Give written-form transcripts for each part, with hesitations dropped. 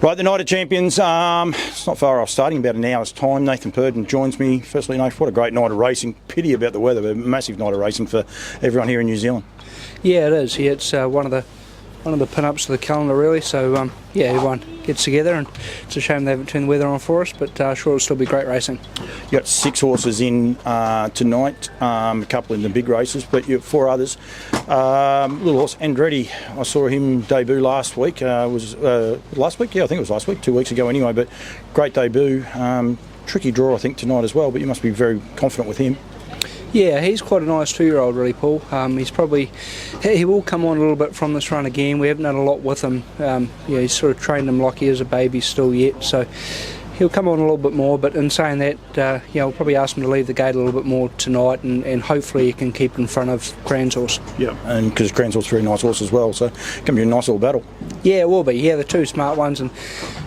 Right, the Night of Champions, it's not far off starting, about an hour's time. Nathan Purdon joins me. Firstly, Nathan, what a great night of racing. Pity about the weather, but a massive night of racing for everyone here in New Zealand. Yeah, it is. Yeah, it's one of the pin-ups of the calendar, really. So, yeah, everyone gets together, and it's a shame they haven't turned the weather on for us, but sure, it'll still be great racing. You got 6 horses in tonight, a couple in the big races, but you have 4 others. Little horse Andretti, I saw him debut last week. Was last week? Yeah, I think it was last week, 2 weeks ago anyway, but great debut. Tricky draw, I think, tonight as well, but you must be very confident with him. Yeah, he's quite a nice 2-year-old, really, Paul. He will come on a little bit from this run again. We haven't done a lot with him. He's sort of trained him like he is a baby still yet, so he'll come on a little bit more. But in saying that, we'll probably ask him to leave the gate a little bit more tonight, and hopefully he can keep in front of Cran's horse. Yeah, and because Cran's horse is a very nice horse as well, so it can be a nice little battle. Yeah, it will be. Yeah, the 2 smart ones, and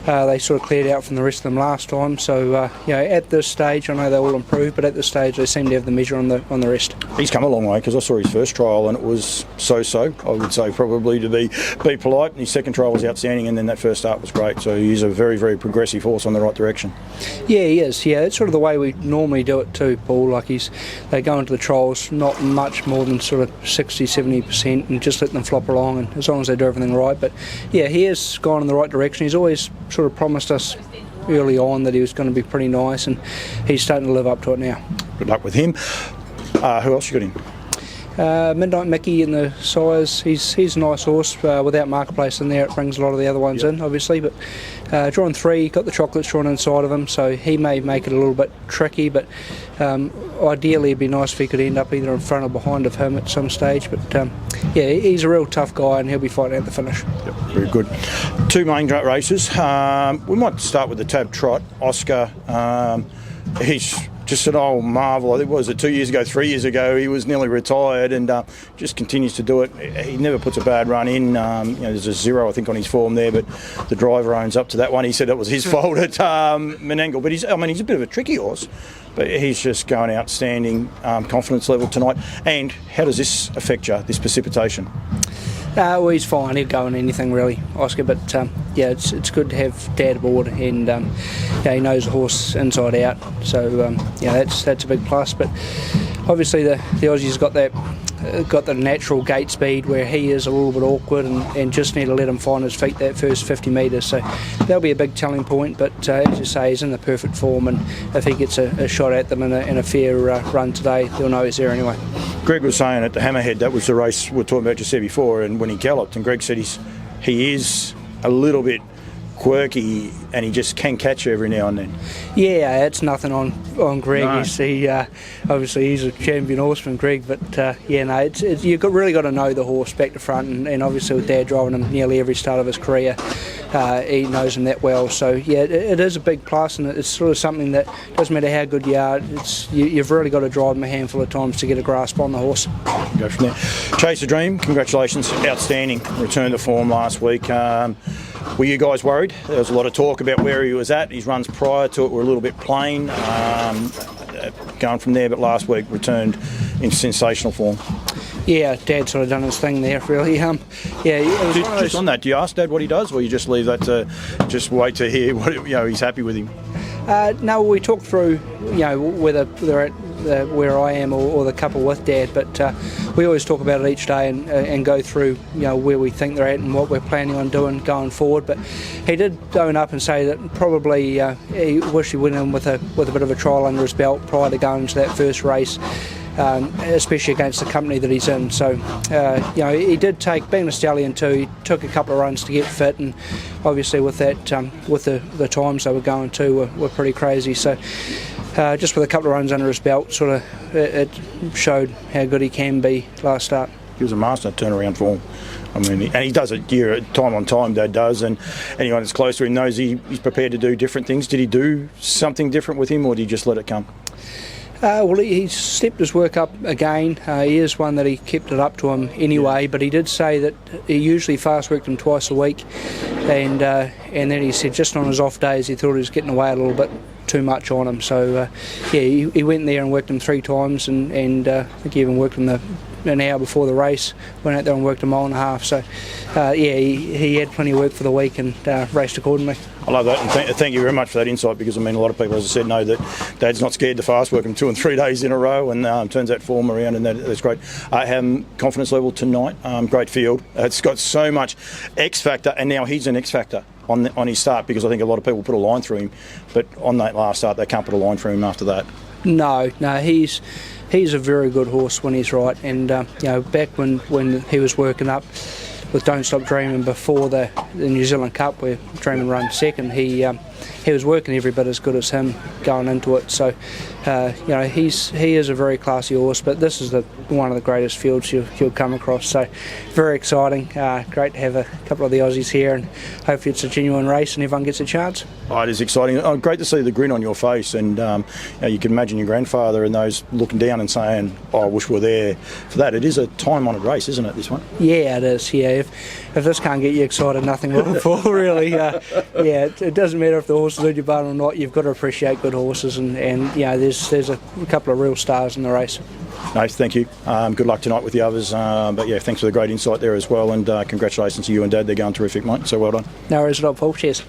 they sort of cleared out from the rest of them last time. So at this stage, I know they will improve, but at this stage they seem to have the measure on the rest. He's come a long way, because I saw his first trial and it was so-so. I would say probably to be polite. And his second trial was outstanding, and then that first start was great. So he's a very, very progressive horse on the right direction. Yeah, he is. Yeah, it's sort of the way we normally do it too, Paul. Like they go into the trials not much more than sort of 60-70%, and just let them flop along, and as long as they do everything right. But yeah, he has gone in the right direction. He's always sort of promised us early on that he was going to be pretty nice, and he's starting to live up to it now. Good luck with him. Who else you got in? Midnight Mickey in the sires. He's a nice horse. Without Marketplace in there, it brings a lot of the other ones in, obviously. But drawn 3, got the chocolates drawn inside of him, so he may make it a little bit tricky. But ideally, it'd be nice if he could end up either in front or behind of him at some stage. But yeah, he's a real tough guy, and he'll be fighting at the finish. Yep, very good. 2 main races. We might start with the Tab Trot. Oscar. He's just an old marvel. I think, what was it, 2 years ago, 3 years ago, he was nearly retired, and just continues to do it. He never puts a bad run in. There's a 0, I think, on his form there, but the driver owns up to that one. He said it was his fault at Menangle, but he's a bit of a tricky horse, but he's just going outstanding confidence level tonight. And how does this affect you, this precipitation? Well, he's fine. He'll go in anything, really, Oscar. But yeah, it's good to have Dad aboard, and he knows the horse inside out. So that's a big plus. But obviously the Aussie's got the natural gate speed where he is a little bit awkward, and just need to let him find his feet that first 50 metres. So that'll be a big telling point. But as you say, he's in the perfect form, and if he gets a shot at them in a fair run today, they'll know he's there anyway. Greg was saying at the Hammerhead, that was the race we were talking about just there before, and when he galloped, and Greg said he is a little bit quirky, and he just can catch you every now and then. Yeah, it's nothing on Greg. No. Obviously he's a champion horseman, Greg, but you've really got to know the horse back to front, and obviously with Dad driving him nearly every start of his career, he knows him that well. So yeah, it is a big plus, and it's sort of something that doesn't matter how good you are, you've really got to drive him a handful of times to get a grasp on the horse. Go from there. Chase the Dream, congratulations, outstanding return to form last week. Were you guys worried? There was a lot of talk about where he was at. His runs prior to it were a little bit plain, going from there, but last week returned in sensational form. Yeah, Dad sort of done his thing there, really. Just on that, do you ask Dad what he does, or you just leave that to just wait to hear what he's happy with him? No, we talked through, whether they're at where I am or the couple with Dad, but we always talk about it each day and go through, where we think they're at and what we're planning on doing going forward. But he did own up and say that probably he wished he went in with a bit of a trial under his belt prior to going to that first race. Especially against the company that he's in. So, he did take, being a stallion too, he took a couple of runs to get fit, and obviously with that, with the times they were going to were pretty crazy. So, just with a couple of runs under his belt, sort of it showed how good he can be last start. He was a master turnaround form. And he does it time on time, Dad does, and anyone that's close to him knows he's prepared to do different things. Did he do something different with him, or did he just let it come? Well, he stepped his work up again. He is one that he kept it up to him anyway, but he did say that he usually fast worked him twice a week, and and then he said just on his off days he thought he was getting away a little bit too much on him. So he went there and worked him 3 times, and I think he even worked him an hour before the race. Went out there and worked a mile and a half. So he had plenty of work for the week and raced accordingly. I love that, and thank you very much for that insight, because I mean a lot of people, as I said, know that Dad's not scared to fast work him 2 and 3 days in a row, and turns that form around, and that's great. Confidence level tonight, great field. It's got so much X factor, and now he's an X factor on his start, because I think a lot of people put a line through him, but on that last start they can't put a line through him after that. No, he's a very good horse when he's right, and back when he was working up with Don't Stop Dreaming before the New Zealand Cup, where Dreaming ran second, he was working every bit as good as him going into it. So he is a very classy horse, but this is one of the greatest fields you'll come across. So very exciting. Great to have a couple of the Aussies here, and hopefully it's a genuine race and everyone gets a chance. Oh, it is exciting. Great to see the grin on your face, and you can imagine your grandfather and those looking down and saying, "Oh, I wish we were there for that." It is a time-honoured race, isn't it, this one? Yeah, it is. Yeah, if this can't get you excited, nothing will. Really. It doesn't matter if the horse is in your barn or not. You've got to appreciate good horses, and there's a couple of real stars in the race. No, thank you. Good luck tonight with the others. But yeah, thanks for the great insight there as well, and congratulations to you and Dad. They're going terrific, mate. So well done. No worries at all, Paul. Cheers.